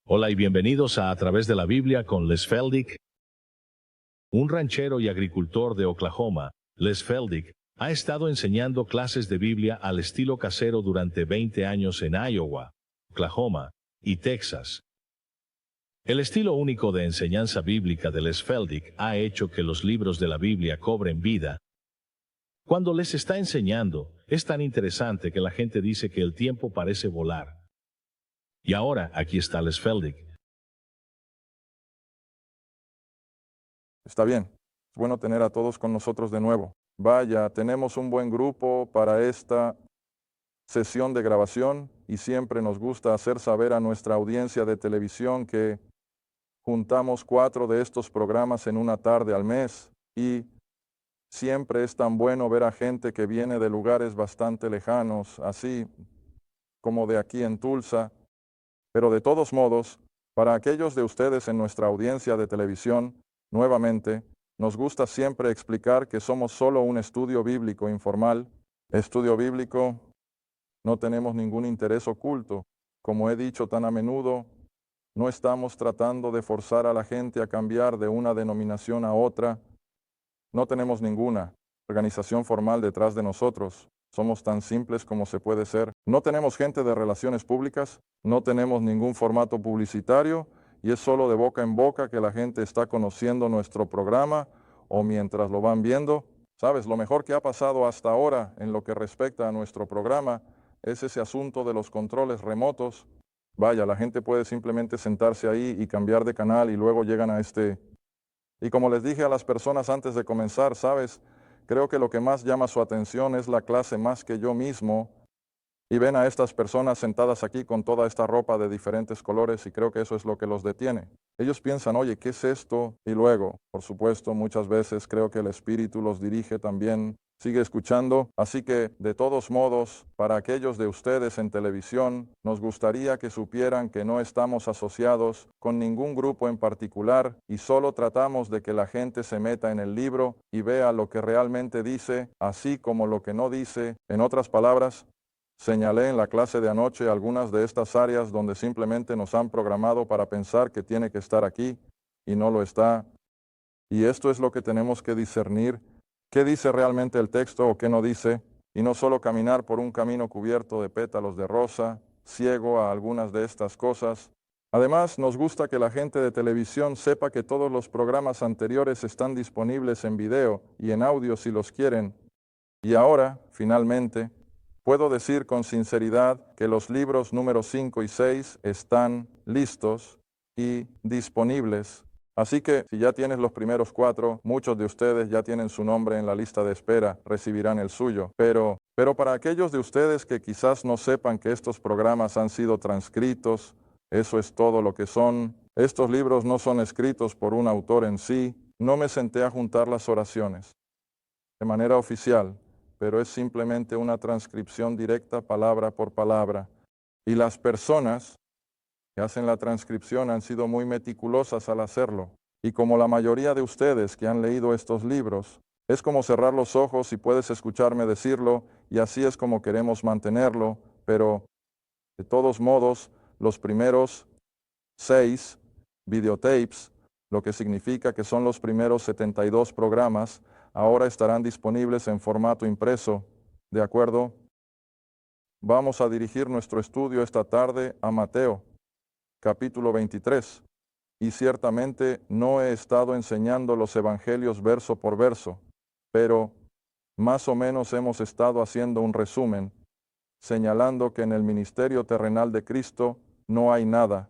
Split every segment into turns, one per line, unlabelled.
Hola y bienvenidos a Través de la Biblia con Les Feldick. Un ranchero y agricultor de Oklahoma, Les Feldick, ha estado enseñando clases de Biblia al estilo casero durante 20 años en Iowa, Oklahoma y Texas. El estilo único de enseñanza bíblica de Les Feldick ha hecho que los libros de la Biblia cobren vida. Cuando les está enseñando, es tan interesante que la gente dice que el tiempo parece volar. Y ahora, aquí está Les Feldick.
Está bien, es bueno tener a todos con nosotros de nuevo. Vaya, tenemos un buen grupo para esta sesión de grabación y siempre nos gusta hacer saber a nuestra audiencia de televisión que juntamos 4 de estos programas en una tarde al mes y siempre es tan bueno ver a gente que viene de lugares bastante lejanos, así como de aquí en Tulsa. Pero de todos modos, para aquellos de ustedes en nuestra audiencia de televisión, nuevamente, nos gusta siempre explicar que somos solo un estudio bíblico informal. Estudio bíblico, no tenemos ningún interés oculto. Como he dicho tan a menudo, no estamos tratando de forzar a la gente a cambiar de una denominación a otra. No tenemos ninguna organización formal detrás de nosotros. Somos tan simples como se puede ser. No tenemos gente de relaciones públicas, no tenemos ningún formato publicitario y es solo de boca en boca que la gente está conociendo nuestro programa o mientras lo van viendo. Sabes, lo mejor que ha pasado hasta ahora en lo que respecta a nuestro programa es ese asunto de los controles remotos. Vaya, la gente puede simplemente sentarse ahí y cambiar de canal y luego llegan a este. Y como les dije a las personas antes de comenzar, sabes, creo que lo que más llama su atención es la clase más que yo mismo. Y ven a estas personas sentadas aquí con toda esta ropa de diferentes colores y creo que eso es lo que los detiene. Ellos piensan, oye, ¿qué es esto? Y luego, por supuesto, muchas veces creo que el Espíritu los dirige también. Sigue escuchando. Así que, de todos modos, para aquellos de ustedes en televisión, nos gustaría que supieran que no estamos asociados con ningún grupo en particular y solo tratamos de que la gente se meta en el libro y vea lo que realmente dice, así como lo que no dice. En otras palabras, señalé en la clase de anoche algunas de estas áreas donde simplemente nos han programado para pensar que tiene que estar aquí y no lo está. Y esto es lo que tenemos que discernir. ¿Qué dice realmente el texto o qué no dice? Y no solo caminar por un camino cubierto de pétalos de rosa, ciego a algunas de estas cosas. Además, nos gusta que la gente de televisión sepa que todos los programas anteriores están disponibles en video y en audio si los quieren. Y ahora, finalmente, puedo decir con sinceridad que los libros número 5 y 6 están listos y disponibles. Así que si ya tienes los primeros 4, muchos de ustedes ya tienen su nombre en la lista de espera, recibirán el suyo. Pero para aquellos de ustedes que quizás no sepan que estos programas han sido transcritos, eso es todo lo que son. Estos libros no son escritos por un autor en sí. No me senté a juntar las oraciones de manera oficial, pero es simplemente una transcripción directa palabra por palabra. Y las personas que hacen la transcripción han sido muy meticulosas al hacerlo. Y como la mayoría de ustedes que han leído estos libros, es como cerrar los ojos y puedes escucharme decirlo, y así es como queremos mantenerlo, pero de todos modos, los primeros 6 videotapes, lo que significa que son los primeros 72 programas, ahora estarán disponibles en formato impreso. ¿De acuerdo? Vamos a dirigir nuestro estudio esta tarde a Mateo, capítulo 23. Y ciertamente no he estado enseñando los evangelios verso por verso, pero más o menos hemos estado haciendo un resumen, señalando que en el ministerio terrenal de Cristo no hay nada.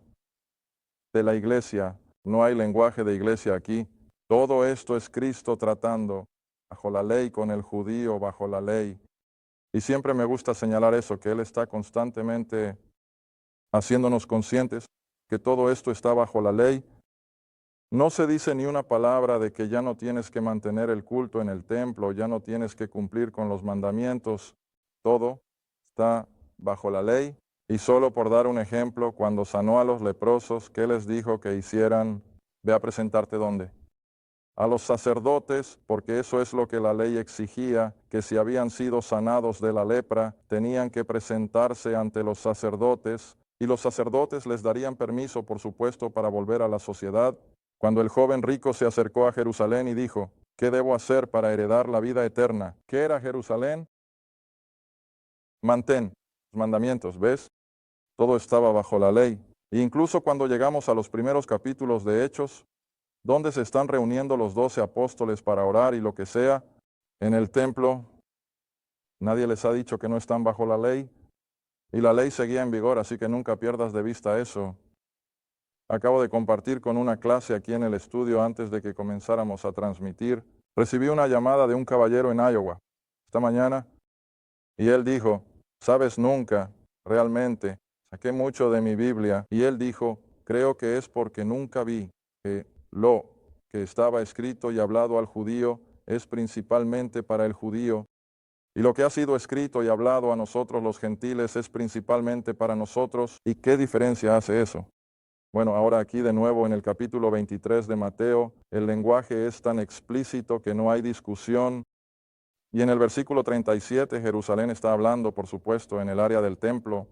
De la iglesia, no hay lenguaje de iglesia aquí. Todo esto es Cristo tratando bajo la ley con el judío, bajo la ley. Y siempre me gusta señalar eso, que Él está constantemente haciéndonos conscientes que todo esto está bajo la ley. No se dice ni una palabra de que ya no tienes que mantener el culto en el templo, ya no tienes que cumplir con los mandamientos. Todo está bajo la ley. Y solo por dar un ejemplo, cuando sanó a los leprosos, ¿qué les dijo que hicieran? Ve a presentarte ¿dónde? A los sacerdotes, porque eso es lo que la ley exigía, que si habían sido sanados de la lepra, tenían que presentarse ante los sacerdotes y los sacerdotes les darían permiso, por supuesto, para volver a la sociedad. Cuando el joven rico se acercó a Jerusalén y dijo, ¿qué debo hacer para heredar la vida eterna? ¿Qué era Jerusalén? Mantén los mandamientos, ¿ves? Todo estaba bajo la ley. E incluso cuando llegamos a los primeros capítulos de Hechos, donde se están reuniendo los 12 apóstoles para orar y lo que sea, en el templo, nadie les ha dicho que no están bajo la ley, y la ley seguía en vigor, así que nunca pierdas de vista eso. Acabo de compartir con una clase aquí en el estudio antes de que comenzáramos a transmitir. Recibí una llamada de un caballero en Iowa esta mañana y él dijo, sabes, nunca, realmente, saqué mucho de mi Biblia y él dijo, creo que es porque nunca vi que lo que estaba escrito y hablado al judío es principalmente para el judío y lo que ha sido escrito y hablado a nosotros los gentiles es principalmente para nosotros. ¿Y qué diferencia hace eso? Bueno, ahora aquí de nuevo en el capítulo 23 de Mateo, el lenguaje es tan explícito que no hay discusión. Y en el versículo 37, Jerusalén está hablando, por supuesto, en el área del templo.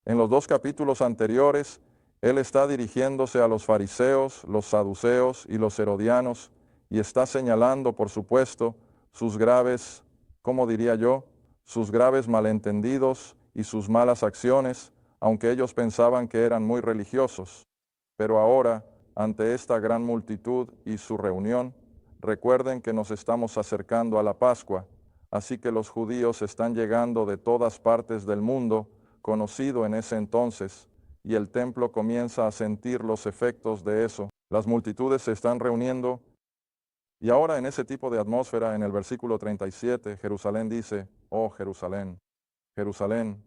En los dos capítulos anteriores, él está dirigiéndose a los fariseos, los saduceos y los herodianos, y está señalando, por supuesto, sus graves, ¿cómo diría yo? Sus graves malentendidos y sus malas acciones, aunque ellos pensaban que eran muy religiosos. Pero ahora, ante esta gran multitud y su reunión, recuerden que nos estamos acercando a la Pascua, así que los judíos están llegando de todas partes del mundo, conocido en ese entonces, y el templo comienza a sentir los efectos de eso. Las multitudes se están reuniendo, y ahora en ese tipo de atmósfera, en el versículo 37, Jerusalén dice, oh Jerusalén, Jerusalén.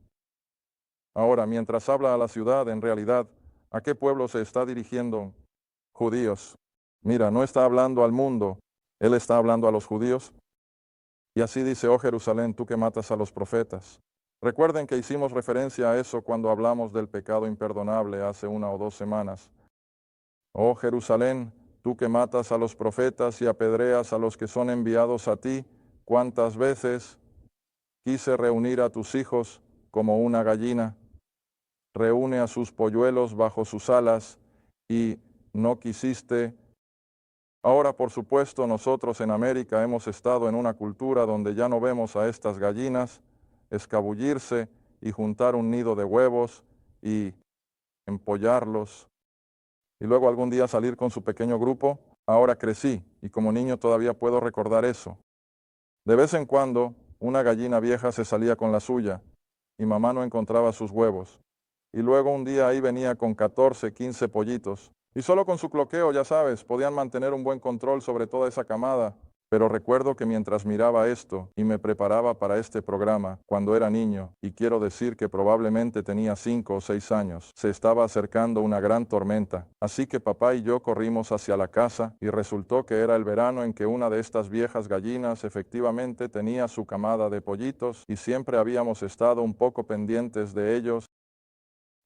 Ahora, mientras habla a la ciudad, en realidad, ¿a qué pueblo se está dirigiendo? Judíos. Mira, no está hablando al mundo, él está hablando a los judíos. Y así dice, oh Jerusalén, tú que matas a los profetas. Recuerden que hicimos referencia a eso cuando hablamos del pecado imperdonable hace 1 o 2 semanas. Oh Jerusalén, tú que matas a los profetas y apedreas a los que son enviados a ti, ¿cuántas veces quise reunir a tus hijos como una gallina reúne a sus polluelos bajo sus alas y no quisiste? Ahora, por supuesto, nosotros en América hemos estado en una cultura donde ya no vemos a estas gallinas escabullirse y juntar un nido de huevos y empollarlos y luego algún día salir con su pequeño grupo. Ahora crecí y como niño todavía puedo recordar eso. De vez en cuando, una gallina vieja se salía con la suya y mamá no encontraba sus huevos. Y luego un día ahí venía con 14, 15 pollitos. Y solo con su cloqueo, ya sabes, podían mantener un buen control sobre toda esa camada. Pero recuerdo que mientras miraba esto y me preparaba para este programa, cuando era niño, y quiero decir que probablemente tenía 5 o 6 años, se estaba acercando una gran tormenta. Así que papá y yo corrimos hacia la casa y resultó que era el verano en que una de estas viejas gallinas efectivamente tenía su camada de pollitos y siempre habíamos estado un poco pendientes de ellos.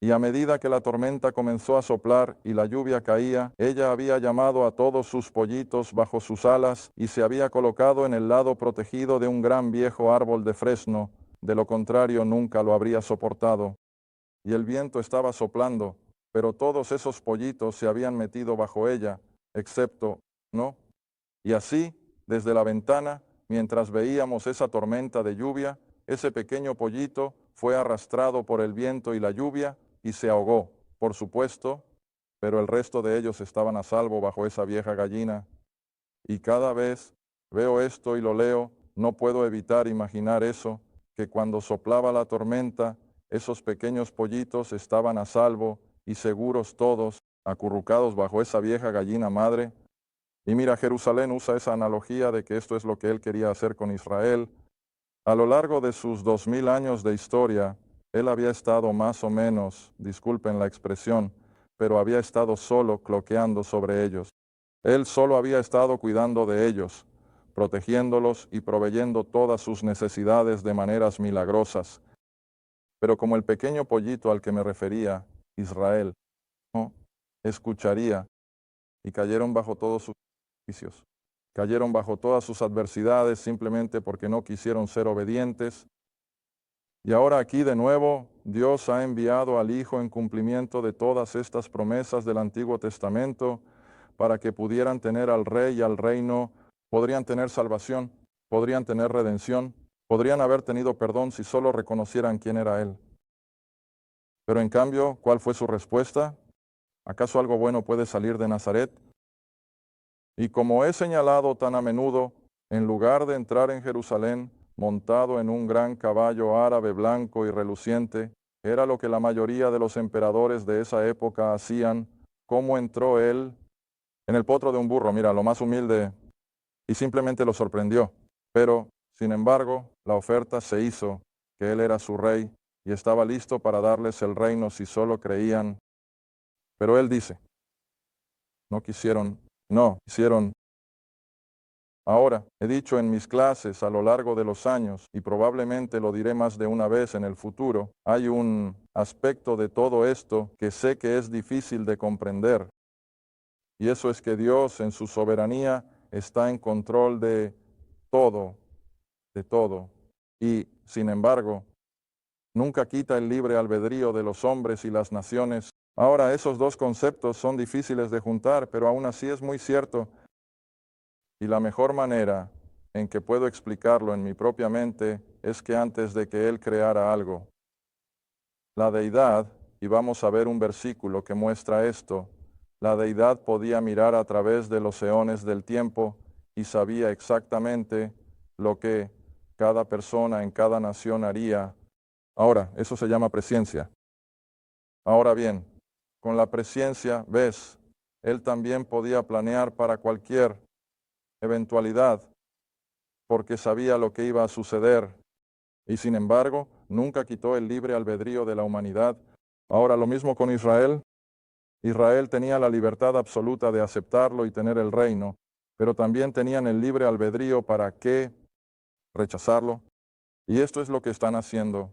Y a medida que la tormenta comenzó a soplar y la lluvia caía, ella había llamado a todos sus pollitos bajo sus alas y se había colocado en el lado protegido de un gran viejo árbol de fresno, de lo contrario nunca lo habría soportado. Y el viento estaba soplando, pero todos esos pollitos se habían metido bajo ella, excepto, ¿no? Y así, desde la ventana, mientras veíamos esa tormenta de lluvia, ese pequeño pollito fue arrastrado por el viento y la lluvia y se ahogó, por supuesto, pero el resto de ellos estaban a salvo bajo esa vieja gallina. Y cada vez veo esto y lo leo, no puedo evitar imaginar eso, que cuando soplaba la tormenta, esos pequeños pollitos estaban a salvo y seguros todos, acurrucados bajo esa vieja gallina madre. Y mira, Jerusalén usa esa analogía de que esto es lo que él quería hacer con Israel. A lo largo de sus 2000 años de historia, él había estado más o menos, disculpen la expresión, pero había estado solo cloqueando sobre ellos. Él solo había estado cuidando de ellos, protegiéndolos y proveyendo todas sus necesidades de maneras milagrosas. Pero como el pequeño pollito al que me refería, Israel, no escucharía y cayeron bajo todos sus juicios. Cayeron bajo todas sus adversidades simplemente porque no quisieron ser obedientes. Y ahora aquí de nuevo, Dios ha enviado al Hijo en cumplimiento de todas estas promesas del Antiguo Testamento para que pudieran tener al Rey y al reino, podrían tener salvación, podrían tener redención, podrían haber tenido perdón si solo reconocieran quién era Él. Pero en cambio, ¿cuál fue su respuesta? ¿Acaso algo bueno puede salir de Nazaret? Y como he señalado tan a menudo, en lugar de entrar en Jerusalén montado en un gran caballo árabe blanco y reluciente, era lo que la mayoría de los emperadores de esa época hacían, ¿cómo entró él en el potro de un burro? Mira, lo más humilde, y simplemente lo sorprendió. Pero, sin embargo, la oferta se hizo, que él era su rey, y estaba listo para darles el reino si solo creían. Pero él dice, no quisieron. Ahora, he dicho en mis clases a lo largo de los años, y probablemente lo diré más de una vez en el futuro, hay un aspecto de todo esto que sé que es difícil de comprender, y eso es que Dios en su soberanía está en control todo, de todo, y, sin embargo, nunca quita el libre albedrío de los hombres y las naciones. Ahora, esos dos conceptos son difíciles de juntar, pero aún así es muy cierto. Y la mejor manera en que puedo explicarlo en mi propia mente es que antes de que Él creara algo, la deidad, y vamos a ver un versículo que muestra esto, la deidad podía mirar a través de los eones del tiempo y sabía exactamente lo que cada persona en cada nación haría. Ahora, eso se llama presciencia. Ahora bien, con la presciencia, ves, Él también podía planear para cualquier eventualidad, porque sabía lo que iba a suceder, y sin embargo, nunca quitó el libre albedrío de la humanidad. Ahora, lo mismo con Israel. Israel tenía la libertad absoluta de aceptarlo y tener el reino, pero también tenían el libre albedrío para qué rechazarlo. Y esto es lo que están haciendo.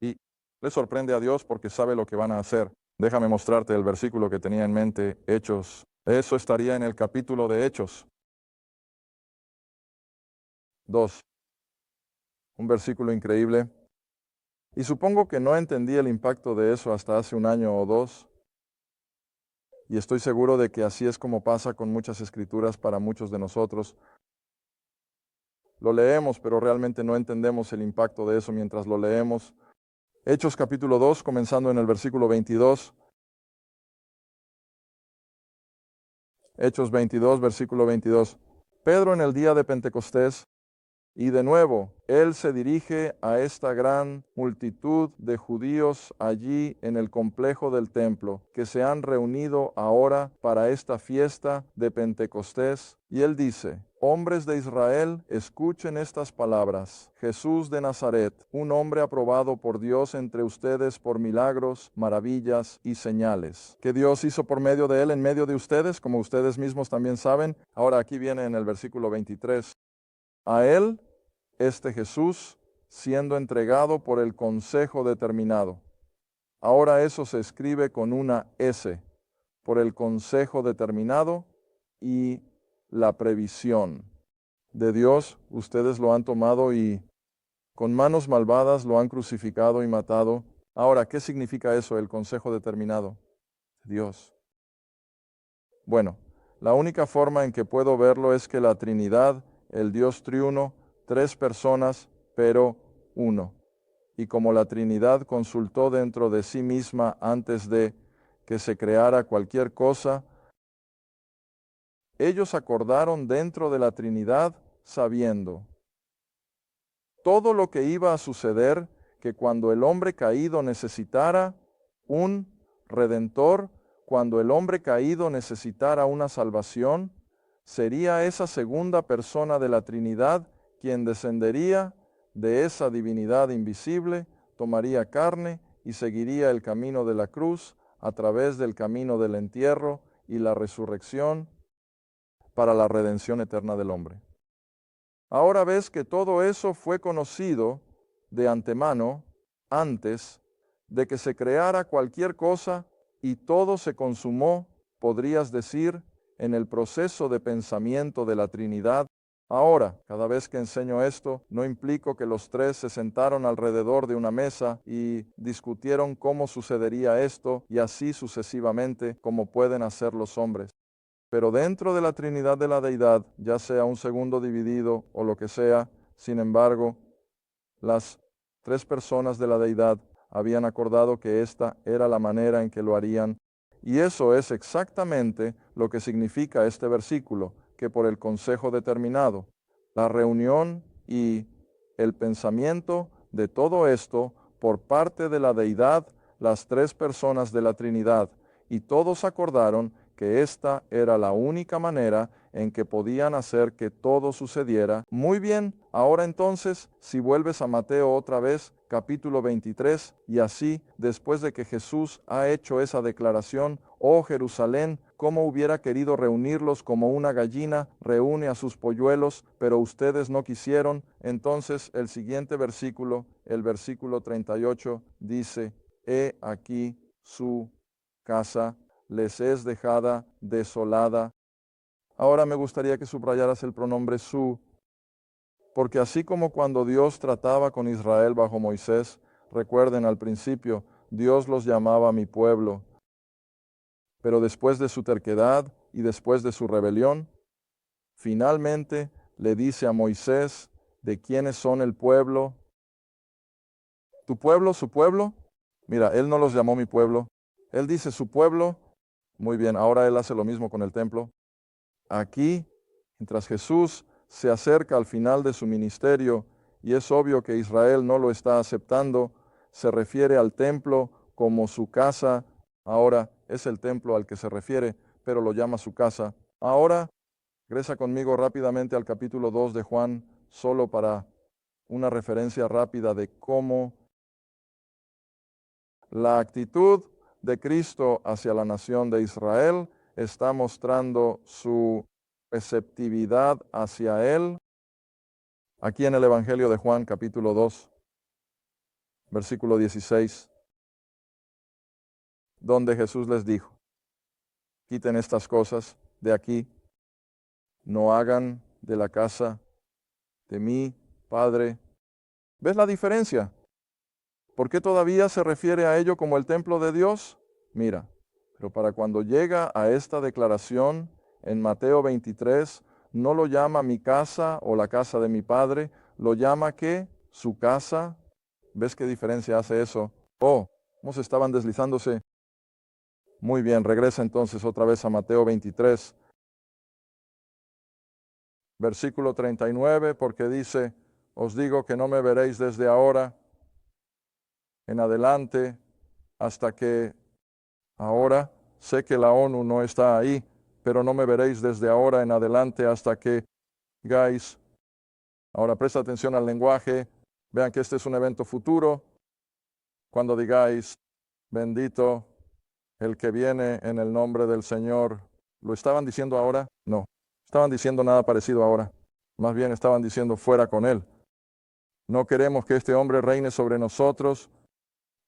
Y le sorprende a Dios porque sabe lo que van a hacer. Déjame mostrarte el versículo que tenía en mente, Hechos. Eso estaría en el capítulo de Hechos 2. Un versículo increíble. Y supongo que no entendí el impacto de eso hasta hace un año o dos. Y estoy seguro de que así es como pasa con muchas escrituras para muchos de nosotros. Lo leemos, pero realmente no entendemos el impacto de eso mientras lo leemos. Hechos capítulo 2, comenzando en el versículo 22. Hechos 22, versículo 22. Pedro en el día de Pentecostés. Y de nuevo, él se dirige a esta gran multitud de judíos allí en el complejo del templo, que se han reunido ahora para esta fiesta de Pentecostés. Y él dice, hombres de Israel, escuchen estas palabras. Jesús de Nazaret, un hombre aprobado por Dios entre ustedes por milagros, maravillas y señales, que Dios hizo por medio de él en medio de ustedes, como ustedes mismos también saben. Ahora aquí viene en el versículo 23. A él, este Jesús, siendo entregado por el consejo determinado. Ahora eso se escribe con una S, por el consejo determinado y la previsión de Dios. Ustedes lo han tomado y con manos malvadas lo han crucificado y matado. Ahora, ¿qué significa eso, el consejo determinado? Dios. Bueno, la única forma en que puedo verlo es que la Trinidad, el Dios triuno, tres personas, pero uno. Y como la Trinidad consultó dentro de sí misma antes de que se creara cualquier cosa, ellos acordaron dentro de la Trinidad sabiendo todo lo que iba a suceder, que cuando el hombre caído necesitara un redentor, cuando el hombre caído necesitara una salvación, sería esa segunda persona de la Trinidad quien descendería de esa divinidad invisible, tomaría carne y seguiría el camino de la cruz a través del camino del entierro y la resurrección para la redención eterna del hombre. Ahora ves que todo eso fue conocido de antemano, antes de que se creara cualquier cosa, y todo se consumó, podrías decir, en el proceso de pensamiento de la Trinidad. Ahora, cada vez que enseño esto, no implico que los tres se sentaron alrededor de una mesa y discutieron cómo sucedería esto y así sucesivamente como pueden hacer los hombres. Pero dentro de la Trinidad de la Deidad, ya sea un segundo dividido o lo que sea, sin embargo, las tres personas de la Deidad habían acordado que esta era la manera en que lo harían. Y eso es exactamente lo que significa este versículo, que por el consejo determinado, la reunión y el pensamiento de todo esto por parte de la Deidad, las tres personas de la Trinidad, y todos acordaron que esta era la única manera en que podían hacer que todo sucediera. Muy bien, ahora entonces, si vuelves a Mateo otra vez, capítulo 23, y así, después de que Jesús ha hecho esa declaración, oh Jerusalén, cómo hubiera querido reunirlos como una gallina reúne a sus polluelos, pero ustedes no quisieron. Entonces el siguiente versículo, el versículo 38, dice, he aquí su casa les es dejada desolada. Ahora me gustaría que subrayaras el pronombre su, porque así como cuando Dios trataba con Israel bajo Moisés, recuerden al principio, Dios los llamaba mi pueblo, pero después de su terquedad y después de su rebelión, finalmente le dice a Moisés de quiénes son el pueblo. ¿Tu pueblo, su pueblo? Mira, él no los llamó mi pueblo. Él dice su pueblo. Muy bien, ahora él hace lo mismo con el templo. Aquí, mientras Jesús se acerca al final de su ministerio, y es obvio que Israel no lo está aceptando, se refiere al templo como su casa. Ahora es el templo al que se refiere, pero lo llama su casa. Ahora, regresa conmigo rápidamente al capítulo 2 de Juan, solo para una referencia rápida de cómo la actitud de Cristo hacia la nación de Israel está mostrando su receptividad hacia Él. Aquí en el Evangelio de Juan, capítulo 2, versículo 16, donde Jesús les dijo, quiten estas cosas de aquí, no hagan de la casa de mi Padre. ¿Ves la diferencia? ¿Por qué todavía se refiere a ello como el templo de Dios? Mira, pero para cuando llega a esta declaración en Mateo 23, no lo llama mi casa o la casa de mi Padre, lo llama ¿qué? Su casa. ¿Ves qué diferencia hace eso? Oh, ¿cómo se estaban deslizándose? Muy bien, regresa entonces otra vez a Mateo 23, versículo 39, porque dice, os digo que no me veréis desde ahora en adelante hasta que ahora sé que la ONU no está ahí, pero no me veréis desde ahora en adelante hasta que digáis. Ahora presta atención al lenguaje. Vean que este es un evento futuro. Cuando digáis, bendito el que viene en el nombre del Señor. ¿Lo estaban diciendo ahora? No. Estaban diciendo nada parecido ahora. Más bien estaban diciendo fuera con él. No queremos que este hombre reine sobre nosotros.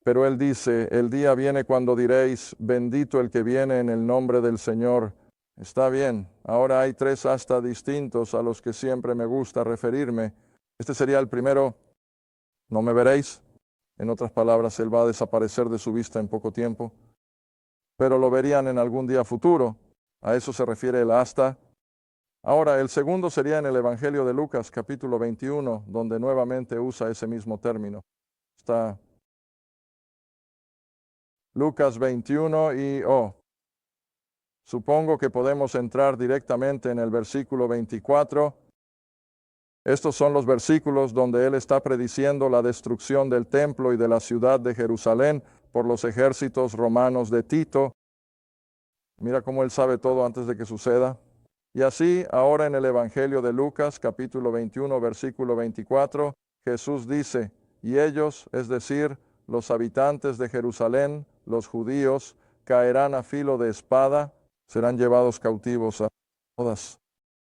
Pero él dice, el día viene cuando diréis, bendito el que viene en el nombre del Señor. Está bien, ahora hay tres hasta distintos a los que siempre me gusta referirme. Este sería el primero, no me veréis. En otras palabras, él va a desaparecer de su vista en poco tiempo. Pero lo verían en algún día futuro. A eso se refiere el hasta. Ahora, el segundo sería en el Evangelio de Lucas, capítulo 21, donde nuevamente usa ese mismo término. Está Lucas 21 y, supongo que podemos entrar directamente en el versículo 24. Estos son los versículos donde él está prediciendo la destrucción del templo y de la ciudad de Jerusalén por los ejércitos romanos de Tito. Mira cómo él sabe todo antes de que suceda. Y así, ahora en el Evangelio de Lucas, capítulo 21, versículo 24, Jesús dice, y ellos, es decir, los habitantes de Jerusalén, los judíos, caerán a filo de espada, serán llevados cautivos a todas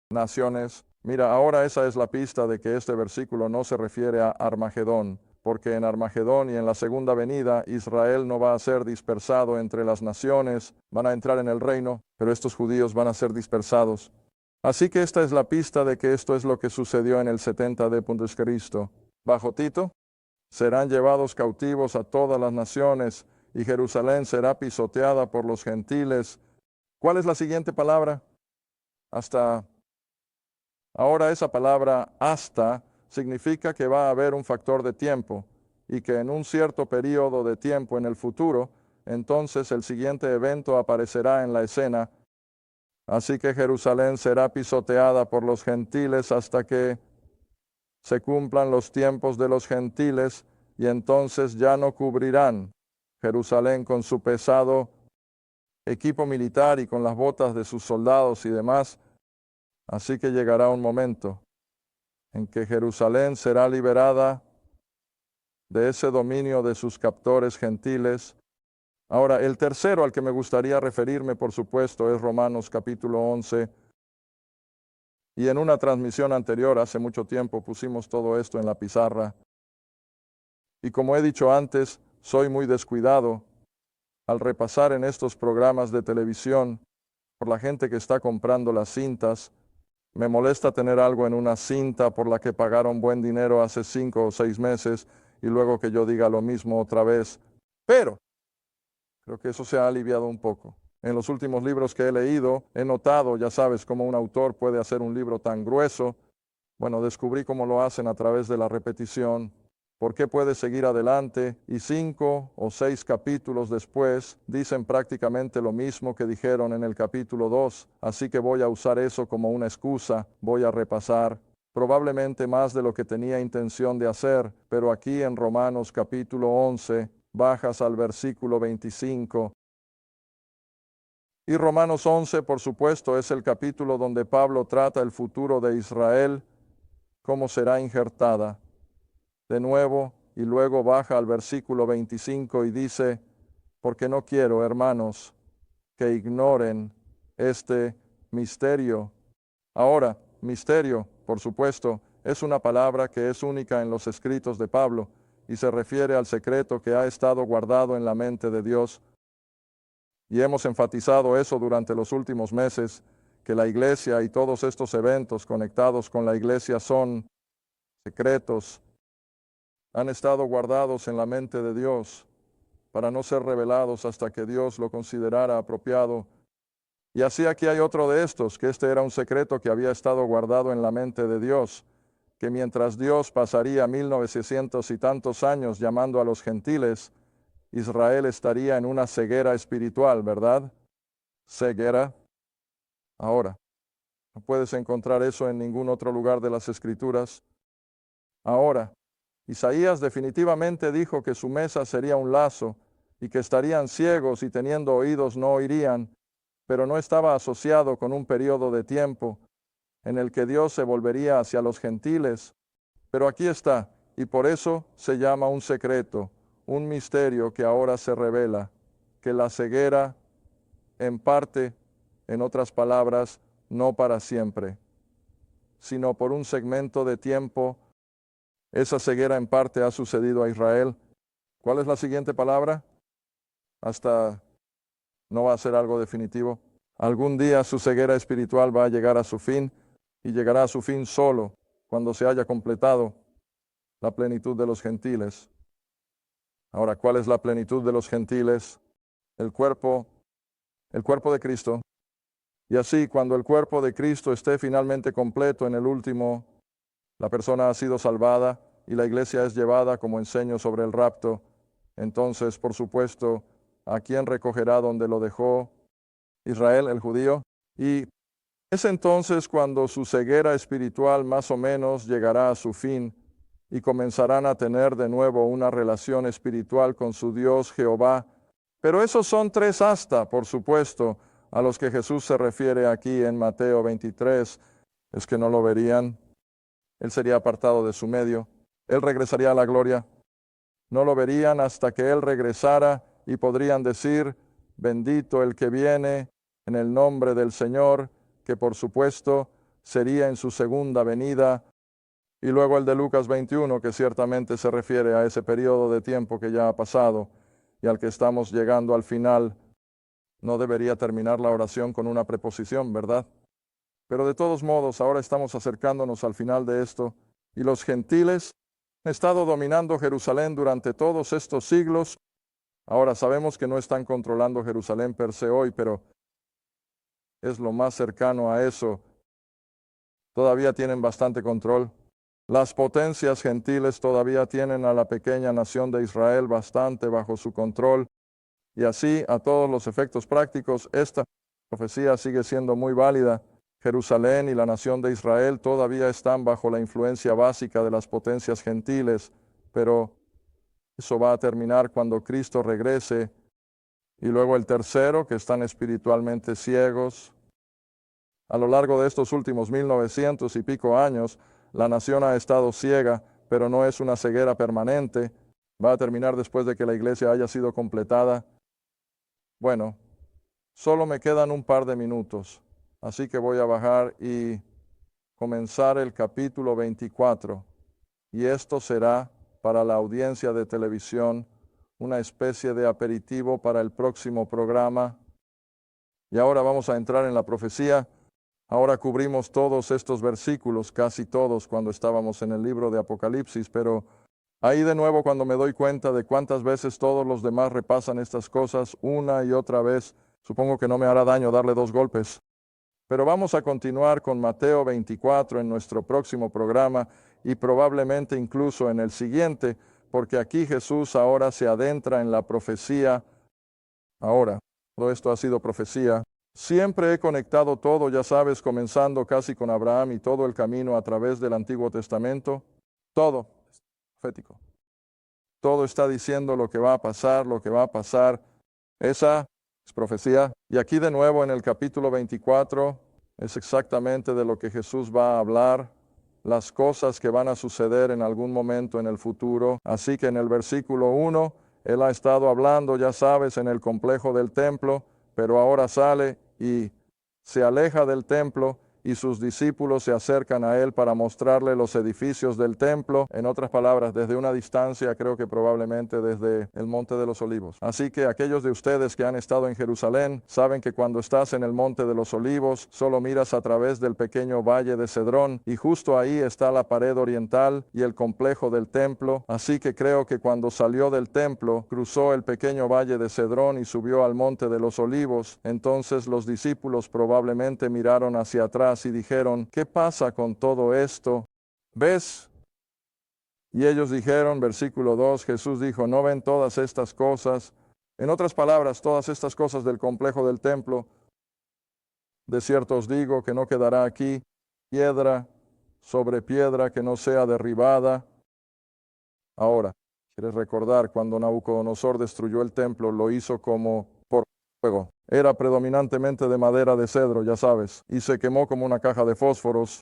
naciones. Mira, ahora esa es la pista de que este versículo no se refiere a Armagedón, porque en Armagedón y en la segunda venida Israel no va a ser dispersado entre las naciones, van a entrar en el reino, pero estos judíos van a ser dispersados. Así que esta es la pista de que esto es lo que sucedió en el 70 de Cristo. Bajo Tito, serán llevados cautivos a todas las naciones y Jerusalén será pisoteada por los gentiles. ¿Cuál es la siguiente palabra? Hasta. Ahora esa palabra hasta significa que va a haber un factor de tiempo y que en un cierto periodo de tiempo en el futuro, entonces el siguiente evento aparecerá en la escena. Así que Jerusalén será pisoteada por los gentiles hasta que se cumplan los tiempos de los gentiles y entonces ya no cubrirán Jerusalén con su pesado equipo militar y con las botas de sus soldados y demás. Así que llegará un momento en que Jerusalén será liberada de ese dominio de sus captores gentiles. Ahora, el tercero al que me gustaría referirme, por supuesto, es Romanos capítulo 11. Y en una transmisión anterior, hace mucho tiempo, pusimos todo esto en la pizarra. Y como he dicho antes, soy muy descuidado al repasar en estos programas de televisión por la gente que está comprando las cintas. Me molesta tener algo en una cinta por la que pagaron buen dinero hace 5 o 6 meses y luego que yo diga lo mismo otra vez. Pero creo que eso se ha aliviado un poco. En los últimos libros que he leído, he notado, ya sabes, cómo un autor puede hacer un libro tan grueso. Bueno, descubrí cómo lo hacen a través de la repetición. ¿Por qué puede seguir adelante? Y 5 o 6 capítulos después dicen prácticamente lo mismo que dijeron en el capítulo 2. Así que voy a usar eso como una excusa. Voy a repasar probablemente más de lo que tenía intención de hacer, pero aquí en Romanos capítulo 11 bajas al versículo 25. Y Romanos 11, por supuesto, es el capítulo donde Pablo trata el futuro de Israel, cómo será injertada. De nuevo, y luego baja al versículo 25 y dice, porque no quiero, hermanos, que ignoren este misterio. Ahora, misterio, por supuesto, es una palabra que es única en los escritos de Pablo y se refiere al secreto que ha estado guardado en la mente de Dios. Y hemos enfatizado eso durante los últimos meses, que la iglesia y todos estos eventos conectados con la iglesia son secretos, han estado guardados en la mente de Dios para no ser revelados hasta que Dios lo considerara apropiado. Y así aquí hay otro de estos, que este era un secreto que había estado guardado en la mente de Dios, que mientras Dios pasaría 1900 y tantos años llamando a los gentiles, Israel estaría en una ceguera espiritual, ¿verdad? Ceguera. Ahora, no puedes encontrar eso en ningún otro lugar de las Escrituras. Ahora, Isaías definitivamente dijo que su mesa sería un lazo y que estarían ciegos y teniendo oídos no oirían, pero no estaba asociado con un periodo de tiempo en el que Dios se volvería hacia los gentiles. Pero aquí está, y por eso se llama un secreto, un misterio que ahora se revela, que la ceguera, en parte, en otras palabras, no para siempre, sino por un segmento de tiempo. Esa ceguera en parte ha sucedido a Israel. ¿Cuál es la siguiente palabra? Hasta no va a ser algo definitivo. Algún día su ceguera espiritual va a llegar a su fin y llegará a su fin solo cuando se haya completado la plenitud de los gentiles. Ahora, ¿cuál es la plenitud de los gentiles? El cuerpo de Cristo. Y así, cuando el cuerpo de Cristo esté finalmente completo en el último, la persona ha sido salvada y la iglesia es llevada como enseño sobre el rapto. Entonces, por supuesto, ¿a quién recogerá donde lo dejó? Israel, el judío. Y es entonces cuando su ceguera espiritual más o menos llegará a su fin y comenzarán a tener de nuevo una relación espiritual con su Dios Jehová. Pero esos son 3 hasta, por supuesto, a los que Jesús se refiere aquí en Mateo 23. Es que no lo verían. Él sería apartado de su medio. Él regresaría a la gloria. No lo verían hasta que Él regresara y podrían decir, bendito el que viene en el nombre del Señor, que por supuesto sería en su segunda venida. Y luego el de Lucas 21, que ciertamente se refiere a ese periodo de tiempo que ya ha pasado y al que estamos llegando al final. No debería terminar la oración con una preposición, ¿verdad? Pero de todos modos, ahora estamos acercándonos al final de esto, y los gentiles han estado dominando Jerusalén durante todos estos siglos. Ahora sabemos que no están controlando Jerusalén per se hoy, pero es lo más cercano a eso. Todavía tienen bastante control. Las potencias gentiles todavía tienen a la pequeña nación de Israel bastante bajo su control. Y así, a todos los efectos prácticos, esta profecía sigue siendo muy válida. Jerusalén y la nación de Israel todavía están bajo la influencia básica de las potencias gentiles, pero eso va a terminar cuando Cristo regrese. Y luego el tercero, que están espiritualmente ciegos. A lo largo de estos últimos 1900 y pico años, la nación ha estado ciega, pero no es una ceguera permanente. Va a terminar después de que la iglesia haya sido completada. Bueno, solo me quedan un par de minutos, así que voy a bajar y comenzar el capítulo 24. Y esto será para la audiencia de televisión una especie de aperitivo para el próximo programa. Y ahora vamos a entrar en la profecía. Ahora cubrimos todos estos versículos, casi todos, cuando estábamos en el libro de Apocalipsis, pero ahí de nuevo cuando me doy cuenta de cuántas veces todos los demás repasan estas cosas una y otra vez, supongo que no me hará daño darle 2 golpes. Pero vamos a continuar con Mateo 24 en nuestro próximo programa y probablemente incluso en el siguiente, porque aquí Jesús ahora se adentra en la profecía. Ahora, todo esto ha sido profecía. Siempre he conectado todo, ya sabes, comenzando casi con Abraham y todo el camino a través del Antiguo Testamento. Todo es profético. Todo está diciendo lo que va a pasar, lo que va a pasar. Esa es profecía. Y aquí de nuevo en el capítulo 24 es exactamente de lo que Jesús va a hablar, las cosas que van a suceder en algún momento en el futuro. Así que en el versículo 1, Él ha estado hablando, ya sabes, en el complejo del templo, pero ahora sale y se aleja del templo y sus discípulos se acercan a él para mostrarle los edificios del templo, en otras palabras, desde una distancia, creo que probablemente desde el Monte de los Olivos. Así que aquellos de ustedes que han estado en Jerusalén saben que cuando estás en el Monte de los Olivos, solo miras a través del pequeño valle de Cedrón y justo ahí está la pared oriental y el complejo del templo. Así que creo que cuando salió del templo, cruzó el pequeño valle de Cedrón y subió al Monte de los Olivos. Entonces los discípulos probablemente miraron hacia atrás y dijeron, ¿qué pasa con todo esto? ¿Ves? Y ellos dijeron, versículo 2, Jesús dijo, ¿no ven todas estas cosas? En otras palabras, todas estas cosas del complejo del templo. De cierto os digo que no quedará aquí piedra sobre piedra que no sea derribada. Ahora, ¿quieres recordar cuando Nabucodonosor destruyó el templo? Lo hizo como por fuego. Era predominantemente de madera de cedro, ya sabes, y se quemó como una caja de fósforos.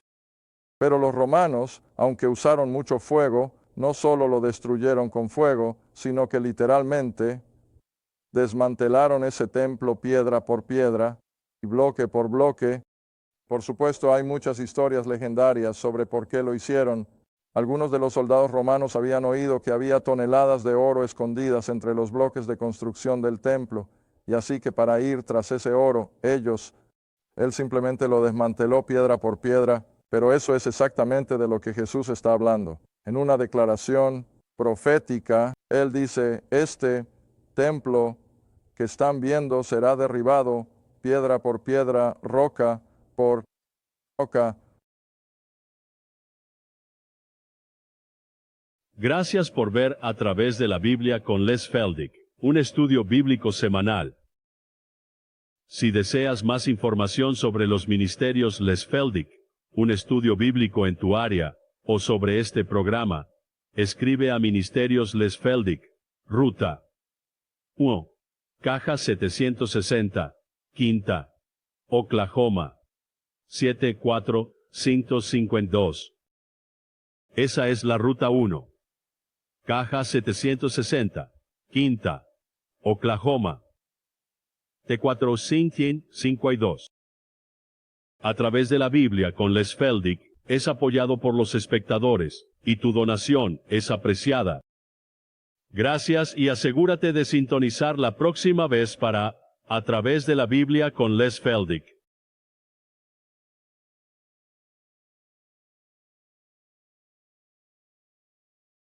Pero los romanos, aunque usaron mucho fuego, no solo lo destruyeron con fuego, sino que literalmente desmantelaron ese templo piedra por piedra y bloque por bloque. Por supuesto, hay muchas historias legendarias sobre por qué lo hicieron. Algunos de los soldados romanos habían oído que había toneladas de oro escondidas entre los bloques de construcción del templo. Y así que para ir tras ese oro, él simplemente lo desmanteló piedra por piedra, pero eso es exactamente de lo que Jesús está hablando. En una declaración profética, él dice, este templo que están viendo será derribado piedra por piedra, roca por roca.
Gracias por ver A Través de la Biblia con Les Feldick, un estudio bíblico semanal. Si deseas más información sobre los ministerios Les Feldick, un estudio bíblico en tu área, o sobre este programa, escribe a Ministerios Les Feldick, Ruta 1, Caja 760, Quinta, Oklahoma 74552. Esa es la Ruta 1. Caja 760, Quinta, Oklahoma 74552. A Través de la Biblia con Les Feldick es apoyado por los espectadores, y tu donación es apreciada. Gracias y asegúrate de sintonizar la próxima vez para A Través de la Biblia con Les Feldick.